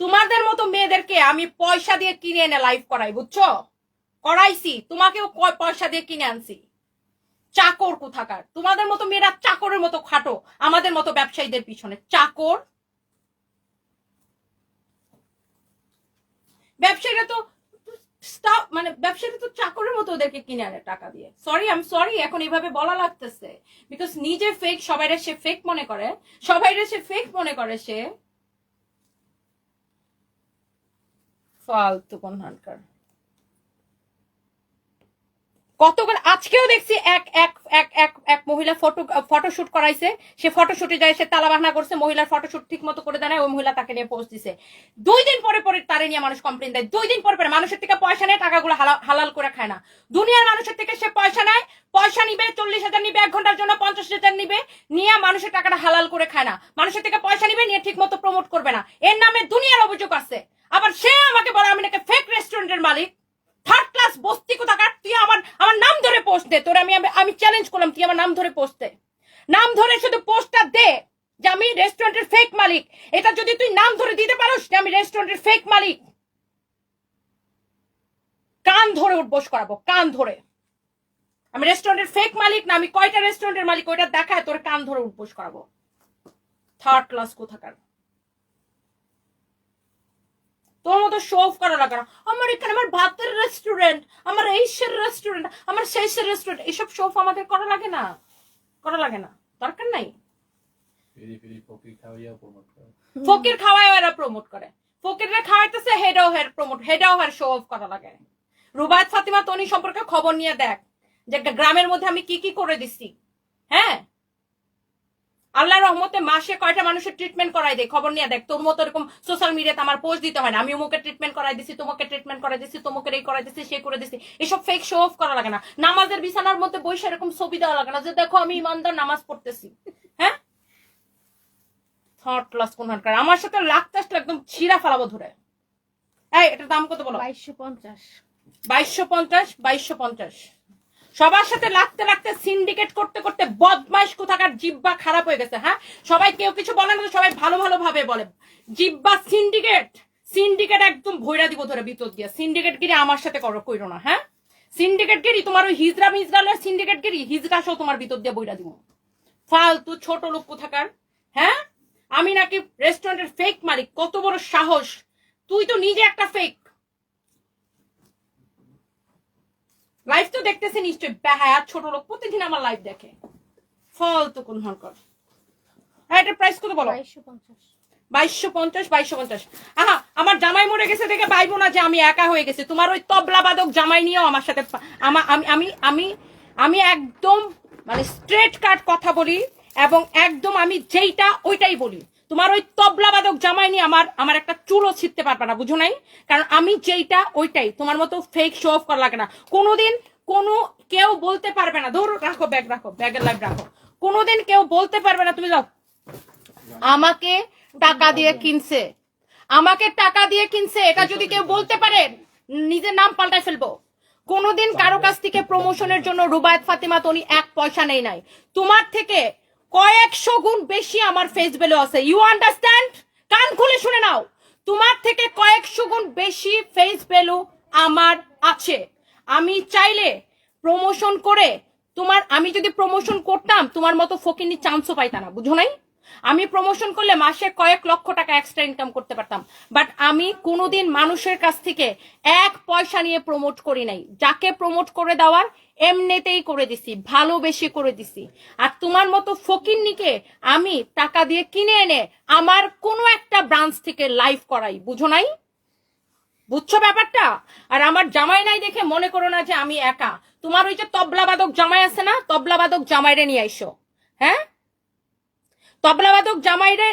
তোমাদের মতো মেয়েদেরকে আমি পয়সা দিয়ে কিনে এনে লাইভ করাই, বুঝছো? করাইছি, তোমাকেও পয়সা দিয়ে কিনে আনছি। চাকর কোথাকার। তোমাদের মতো মেয়েরা চাকরের মতো খাটো আমাদের মতো ব্যবসায়ীদের পিছনে। চাকর ব্যবসায়ীরা তো স্টাফ, মানে ব্যবসায়ীরা তো চাকরের মতো ওদেরকে কিনে আনে টাকা দিয়ে। সরি, আই এম সরি এখন এইভাবে বলা লাগতেছে, বিকজ নিজে ফেক, সবাইরে সে ফেক মনে করে, সবাইরে সে ফেক মনে করে, সে ফালতু কোনখানকার। কতগুলো আজকেও দেখছি এক এক এক এক এক মহিলা ফটোশুট করাইছে, সে ফটোশুটে যায়, সে তালা বাহানা করছে, মহিলার ফটোশুট ঠিক মতো করে দেয় না, ওই মহিলা তাকে নিয়ে পোস্ট দিছে। 2 দিন পরে পরে তারে নিয়ে মানুষ কমপ্লেন দেয়, 2 দিন পরে পরে। মানুষের থেকে পয়সা নেয়, টাকাগুলো হালাল করে খায় না। দুনিয়ার মানুষের থেকে সে পয়সা নেয়, পয়সা নিবে 40,000 নিবে, 1 ঘন্টার জন্য 50,000 নিবে, নিয়ে মানুষের টাকাটা হালাল করে খায় না। মানুষের থেকে পয়সা নিবে, নিয়ে ঠিক মতো প্রমোট করবে না, এর নামে দুনিয়ার অভিযোগ আছে। আবার সে আমাকে বলে আমি নাকি ফেক রেস্টুরেন্টের মালিক। থার্ড ক্লাস বস্তি কোথাকার। তুই আমার নাম ধরে পোস্ট দে, তোর আমি চ্যালেঞ্জ করলাম, তুই আমার নাম ধরে পোস্ট দে, নাম ধরে শুধু পোস্টটা দে যে আমি রেস্টুরেন্টের ফেক মালিক। এটা যদি তুই নাম ধরে দিতে পারোস যে আমি রেস্টুরেন্টের ফেক মালিক, কান ধরে উঠবোস করাবো, কান ধরে। আমি রেস্টুরেন্টের ফেক মালিক না, আমি কয়টা রেস্টুরেন্টের মালিক ওইটা দেখায় তোর কান ধরে উঠবোস করাবো। থার্ড ক্লাস কোথাকার। তোর মতো শো অফ করা লাগে না। আমার এখানে আমার ভাতের রেস্টুরেন্ট, আমার এইসের রেস্টুরেন্ট, আমার সেইসের রেস্টুরেন্ট, এসব শো অফ আমাদের করা লাগে না, করা লাগে না, দরকার নাই। ফকির খাওয়ায় এরা প্রমোট করে, ফকিররা খাওয়াইতেছে, হেডাও হেড প্রমোট, হেডাও হেড শো অফ করা লাগে। রুবায়েত ফাতিমা তনি সম্পর্কে খবর নিয়ে দেখ যে গ্রামের মধ্যে আমি কি কি করে দিচ্ছি। হ্যাঁ, আল্লাহর রহমতে মাসে কয়টা মানুষের ট্রিটমেন্ট করাই দেয়, খবর নিয়ে দেখ। তোর মতো এরকম সোশ্যাল মিডিয়াতে আমার পোস্ট দিতে হয় না, আমি অমুকে ট্রিটমেন্ট করাই দিছি, তোমাকে ট্রিটমেন্ট করাই দিছি, তোমাকে এই করাই দিছি, সে করে দিছি। এসব ফেক শো অফ করা লাগে না। নামাজের বিছানার মধ্যে বসে এরকম ছবি দেওয়া লাগে না যে দেখো আমি ইমানদার নামাজ পড়তেছি। হ্যাঁ, থার্ড ক্লাস কোনখানকার। আমার সাথে লাগতে আসলে একদম ছিঁড়া ফেলাবো ধরে। এই এটার দাম কত বলো? 2250। 2250, 2250। সবার সাথে লাগতে লাগতে সিন্ডিকেট করতে করতে বদমাইশ কোথাকার জিব্বা খারাপ হয়ে গেছে। হ্যাঁ, সবাই কেউ কিছু বলে না, সবাই ভালো ভালো ভাবে বলে। জিব্বা সিন্ডিকেট, সিন্ডিকেট একদম ভৈরা দিব ধরে ভিতর দিয়ে। সিন্ডিকেট গিরি আমার সাথে কইরো না। হ্যাঁ, সিন্ডিকেট গিরি তোমার ওই হিজরা মিজরালের সিন্ডিকেট গিরি, হিজরা সহ তোমার ভিতর দিয়ে বইরা দিব। ফালতু ছোট লোক কোথাকার। হ্যাঁ, আমি নাকি রেস্টুরেন্টের ফেক মালিক, কত বড় সাহস! তুই তো নিজে একটা ফেক। লাইভ তো দেখতেছে নিশ্চয়, বেহায়া ছোট লোক প্রতিদিন আমার লাইভ দেখে। ফালতু কোন হরকর। হ্যাঁ, এটার প্রাইস কত বলো? 2250। 2250, 2250। আহা, আমার জামাই মরে গেছে দেখে ভাইবো না যে আমি একা হয়ে গেছি। তোমার ওই তবলা বাদক জামাই নিয়েও আমার সাথে আমি আমি আমি আমি একদম মানে স্ট্রেট কাট কথা বলি, এবং একদম আমি যেইটা ওইটাই বলি। তোমার ওই তবলা বাদক জামাই নিয়ে আমার একটা চুলও ছিঁড়তে পারবে না, বুঝো নাই? কারণ আমি যেইটা ওইটাই। তোমার মতো ফেক শো অফ করা লাগে না। কোনোদিন কেউ বলতে পারবে না, ধরো রাখো ব্যাগ, রাখো ব্যাগের লাইভ রাখো। কোনোদিন কেউ বলতে পারবে না তুমি যাও আমাকে টাকা দিয়ে কিনছে, আমাকে টাকা দিয়ে কিনছে, এটা যদি কেউ বলতে পারে নিজের নাম পাল্টাই ফেলবো। কোনোদিন কারো কাছ থেকে প্রমোশনের জন্য রুবায়েত ফাতিমা তনি 1 পয়সা নেই নাই। তোমার থেকে কয়েকশো গুণ বেশি আমার ফেস ভ্যালু আছে, ইউ আন্ডারস্ট্যান্ড? কান খুলে শুনে নাও, তোমার থেকে কয়েকশো গুণ বেশি ফেস ভ্যালু আমার আছে। আমি চাইলে প্রমোশন করে আমি যদি প্রমোশন করতাম তোমার মতো ফকিনি চান্সও পাইতা না, বুঝো নাই? আমি প্রমোশন করলে মাসে কয়েক লক্ষ টাকা এক্সট্রা ইনকাম করতে পারতাম, বাট আমি কোনোদিন মানুষের কাছ থেকে 1 পয়সা নিয়ে প্রমোট করি নাই। যাকে প্রমোট করে দেওয়ার এমনিতেই করে দিছি, ভালোবেসে করে দিছি। আর তোমার মতো ফকিন্নিকে আমি টাকা দিয়ে কিনে এনে আমার কোনো একটা ব্রাঞ্চ থেকে লাইভ করাই, বুঝো নাই? বুঝছো ব্যাপারটা? আর আমার জামাই নাই দেখে মনে করো না যে আমি একা। তোমার ওই যে তবলাবাদক জামাই আছে না, তবলাবাদক জামাইরে নিয়ে আইসো। হ্যাঁ, তবলাবাদক জামাইরে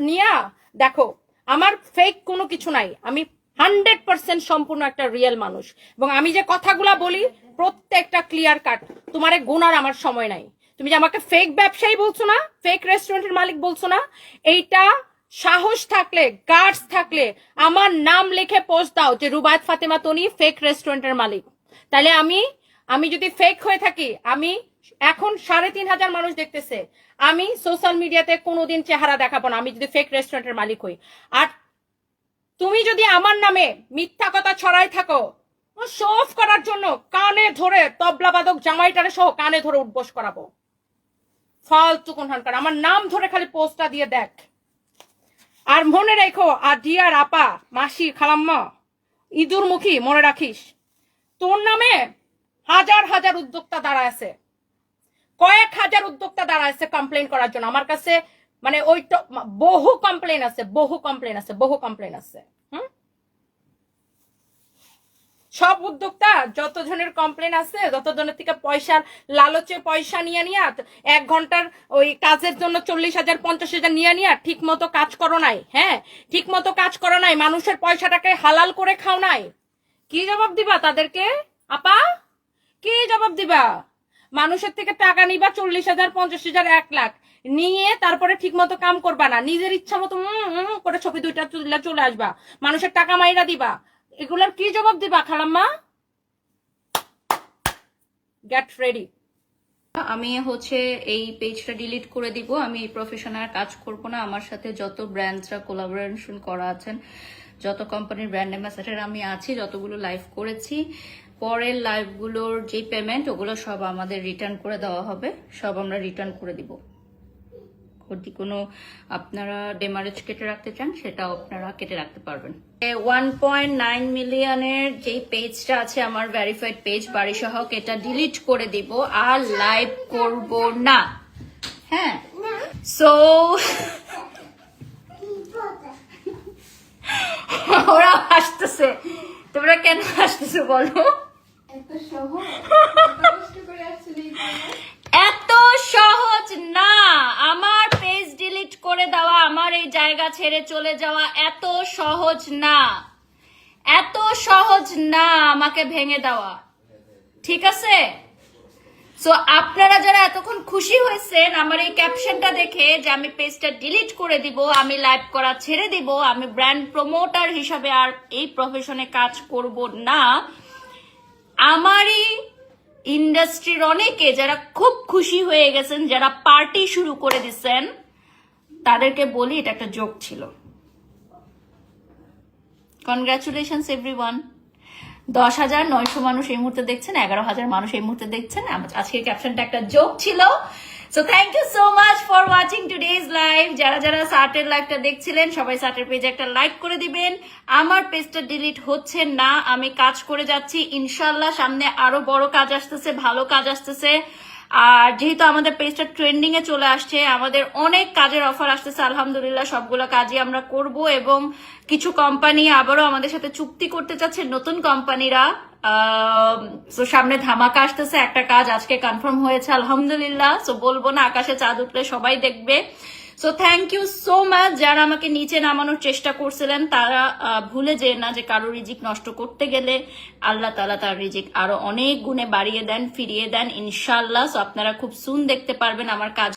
নিয়া দেখো, আমার ফেক কোনো কিছু নাই। আমি 100% সম্পূর্ণ একটা রিয়েল মানুষ, এবং আমি যে কথাগুলা বলি প্রত্যেকটা ক্লিয়ার কাট। তোমারে গোনার আমার সময় নাই। তুমি যে আমাকে ফেক ব্যবসায়ী বলছো না, ফেক রেস্টুরেন্টের মালিক বলছো না, এইটা সাহস থাকলে, গার্ডস থাকলে আমার নাম লিখে পোস্ট দাও যে রুবায়েত ফাতিমা তনি ফেক রেস্টুরেন্টের মালিক। তাহলে আমি যদি ফেক হয়ে থাকি, আমি এখন 3,500 মানুষ দেখতেছে, আমি সোশ্যাল মিডিয়াতে কোনোদিন চেহারা দেখাবো না আমি যদি ফেক রেস্টুরেন্টের মালিক হই। আর যদি আমার নামে মিথ্যা কথা ছড়াই থাকো, শো অফ করার জন্য কানে ধরে তবলাবাদক জামাইটারে সহ কানে ধরে উঠবোস করাবো। ফালতু কোনখানকার, আমার নাম ধরে খালি পোস্টটা দিয়ে দেখ। আর মনে রেখো, আর ডিয়ার আপা, মাসি, খালাম্মা, ইঁদুর মুখী, মনে রাখিস তোর নামে হাজার হাজার উদ্যোক্তা দাঁড়ায় আছে, কয়েক হাজার উদ্যোক্তা দাঁড়ায় আছে কমপ্লেন করার জন্য আমার কাছে। মানে ওই বহু কমপ্লেন আছে, বহু কমপ্লেন আছে, বহু কমপ্লেন আছে। সব উদ্যোক্তা যত জনের কমপ্লেন আছে, যত জনের থেকে পয়সার লালচে পয়সা নিয়ে 1 ঘন্টার ওই কাজের জন্য 40,000 50,000 নিয়ে ঠিক মতো কাজ করো নাই। হ্যাঁ, ঠিক মতো কাজ করো নাই, মানুষের পয়সাটাকে হালাল করে খাও নাই। কি জবাব দিবা তাদেরকে আপা? কি জবাব দিবা? মানুষের থেকে টাকা নিবা 40,000 50,000 1 লাখ নিয়ে তারপরে ঠিক মতো কাম করবা না, নিজের ইচ্ছা মতো করে ছবি 2টা তুলে চলে আসবা, মানুষের টাকা মাইরা দিবা। এগুলার কি জবাব দিবা খালাম্মা? Get ready. আমি এই পেজটা ডিলিট করে দিব। আমি এই প্রফেশনে আর কাজ করব না। আমার সাথে যত ব্র্যান্ডসরা কোলাবোরেশন করা আছেন, যত কোম্পানির ব্র্যান্ড অ্যাম্বাসেডার আমি আছি, যতগুলো লাইভ করেছি, পরের লাইভগুলোর যে পেমেন্ট ওগুলো সব আমাদের রিটার্ন করে দেওয়া হবে, সব আমরা রিটার্ন করে দিব। যদি কোনো আপনারা ডেমারেজ কেটে রাখতে চান সেটাও আপনারা কেটে রাখতে পারবেন। 1.9 মিলিয়নের যে পেজটা আছে আমার ভেরিফাইড পেজ বাড়িসহক, এটা ডিলিট করে দিব, আর লাইভ করব না। হ্যাঁ, সো ওরা হাসতেছে, তোমরা কেন হাসতেছো বলো? এত সহজ না আমার পেজ ডিলিট করে দেওয়া, আমার এই জায়গা ছেড়ে চলে যাওয়া এত সহজ না, এত সহজ না আমাকে ভেঙে দেওয়া, ঠিক আছে? সো আপনারা যারা এতক্ষণ খুশি হয়েছেন আমার এই ক্যাপশনটা দেখে যে আমি পেজটা ডিলিট করে দিব, আমি লাইভ করা ছেড়ে দিব, আমি ব্র্যান্ড প্রমোটার হিসাবে আর এই প্রফেশনে কাজ করব না, আমারই ইন্ডাস্ট্রির অনেকে যারা খুব খুশি হয়ে গেছেন, যারা পার্টি শুরু করে দিচ্ছেন, তাদেরকে বলি এটা একটা জোক ছিল। Congratulations everyone. 10,900 মানুষ এই মুহূর্তে দেখছেন, 11,000 মানুষ এই মুহূর্তে দেখছেন। আজকের ক্যাপশনটা একটা জোক ছিল। So thank you so much for watching today's live. যারা যারা সার্টের লাইভটা দেখছিলেন সবাই সার্টের পেজে একটা লাইক করে দিবেন। আমার পেজটা ডিলিট হচ্ছে না, আমি কাজ করে যাচ্ছি ইনশাল্লাহ। সামনে আরো বড় কাজ আসতেছে, ভালো কাজ আসতেছে। আর যেহেতু আমাদের পেজটা ট্রেন্ডিং এ চলে আসছে, আমাদের অনেক কাজের অফার আসতেছে আলহামদুলিল্লাহ, সবগুলো কাজই আমরা করব। এবং কিছু কোম্পানি আবারও আমাদের সাথে চুক্তি করতে চাচ্ছে, নতুন কোম্পানিরা। সো সামনে ধামাকা আসতেছে, একটা কাজ আজকে কনফার্ম হয়েছে আলহামদুলিল্লাহ। সো বলবো না, আকাশে চাঁদ উঠলে সবাই দেখবে। So thank you so much. যারা আমাকে নিচে নামানোর চেষ্টা করছিলেন তারা ভুলে যেন না যে কারো রিজিক নষ্ট করতে গেলে আল্লাহ তাআলা তার রিজিক আরো অনেক গুণে বাড়িয়ে দেন, ফিরিয়ে দেন ইনশাআল্লাহ। সো আপনারা খুব সুন দেখতে পারবেন আমার কাজ।